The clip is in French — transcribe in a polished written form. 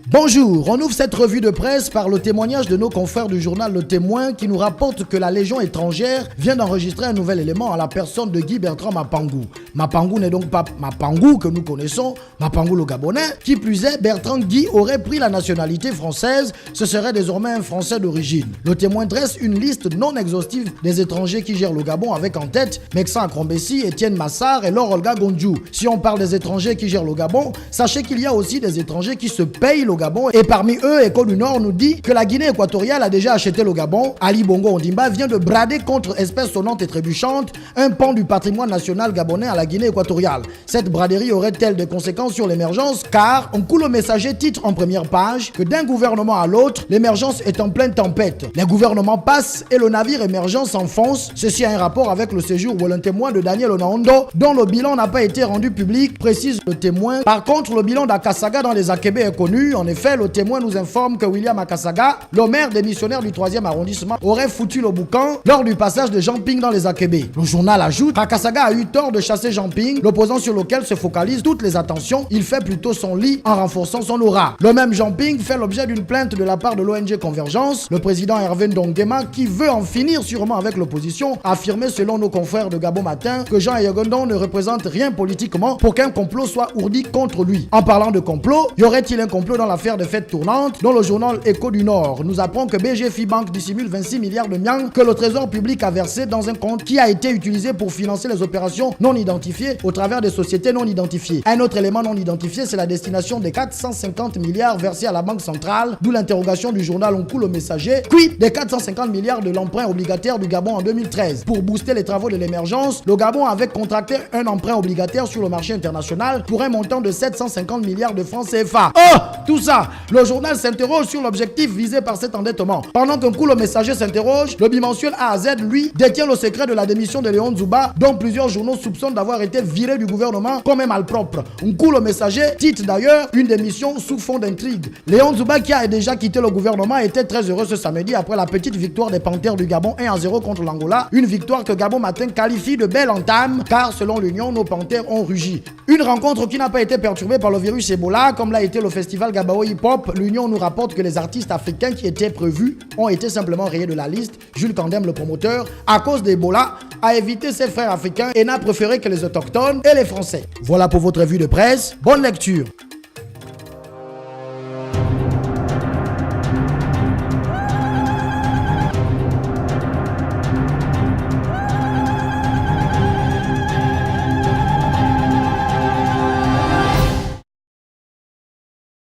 Bonjour, on ouvre cette revue de presse par le témoignage de nos confrères du journal Le Témoin qui nous rapporte que la Légion étrangère vient d'enregistrer un nouvel élément à la personne de Guy Bertrand Mapangou. Mapangou n'est donc pas Mapangou que nous connaissons, Mapangou le Gabonais. Qui plus est, Bertrand Guy aurait pris la nationalité française, ce serait désormais un Français d'origine. Le Témoin dresse une liste non exhaustive des étrangers qui gèrent le Gabon avec en tête Meksan Akrombessi, Étienne Massar et Laure Olga Gondjou. Si on parle des étrangers qui gèrent le Gabon, sachez qu'il y a aussi des étrangers qui se payent le Gabon et parmi eux, École du Nord nous dit que la Guinée équatoriale a déjà acheté le Gabon. Ali Bongo Ondimba vient de brader contre espèces sonnantes et trébuchantes un pan du patrimoine national gabonais à la Guinée équatoriale. Cette braderie aurait-elle des conséquences sur l'émergence? Car Nkulo Messager titre en première page que d'un gouvernement à l'autre, l'émergence est en pleine tempête. Les gouvernements passent et le navire émergent s'enfonce. Ceci a un rapport avec le séjour ou un témoin de Daniel Onaondo dont le bilan n'a pas été rendu public, précise le Témoin. Par contre, le bilan d'Akasaga dans les Akébé est connu. En effet, le Témoin nous informe que William Akasaga, le maire démissionnaire du 3e arrondissement, aurait foutu le boucan lors du passage de Jean Ping dans les Akébé. Le journal ajoute qu'Akasaga a eu tort de chasser Jean Ping, l'opposant sur lequel se focalisent toutes les attentions. Il fait plutôt son lit en renforçant son aura. Le même Jean Ping fait l'objet d'une plainte de la part de l'ONG Convergence. Le président Hervé Ndongema, qui veut en finir sûrement avec l'opposition, a affirmé selon nos confrères de Gabon Matin que Jean Ayagondon ne représente rien politiquement pour qu'un complot soit ourdi contre lui. En parlant de complot, y aurait-il un complot dans l'affaire de fête tournante dont le journal Écho du Nord nous apprend que BGFI Bank dissimule 26 milliards de miang que le trésor public a versé dans un compte qui a été utilisé pour financer les opérations non identifiées au travers des sociétés non identifiées. Un autre élément non identifié, c'est la destination des 450 milliards versés à la Banque centrale, d'où l'interrogation du journal Nkulo Messager. Quid des 450 milliards de l'emprunt obligataire du Gabon en 2013? Pour booster les travaux de l'émergence, le Gabon avait contracté un emprunt obligataire sur le marché international pour un montant de 750 milliards de francs CFA. Oh, tout ça, le journal s'interroge sur l'objectif visé par cet endettement. Pendant qu'un coup le Messager s'interroge, le bimensuel A à Z, lui, détient le secret de la démission de Léon Nzuba, dont plusieurs journaux soupçonnent d'avoir été virés du gouvernement comme un malpropre. Un coup le Messager titre d'ailleurs une démission sous fond d'intrigue. Léon Nzuba, qui a déjà quitté le gouvernement, était très heureux ce samedi après la petite victoire des Panthères du Gabon 1-0 contre l'Angola. Une victoire que Gabon Matin qualifie de belle entame, car selon l'Union, nos Panthères ont rugi. Une rencontre qui n'a pas été perturbée par le virus Ebola, comme l'a été le festival Gabao Hip Hop. L'Union nous rapporte que les artistes africains qui étaient prévus ont été simplement rayés de la liste. Jules Kandem, le promoteur, à cause d'Ebola, a évité ses frères africains et n'a préféré que les autochtones et les Français. Voilà pour votre revue de presse. Bonne lecture.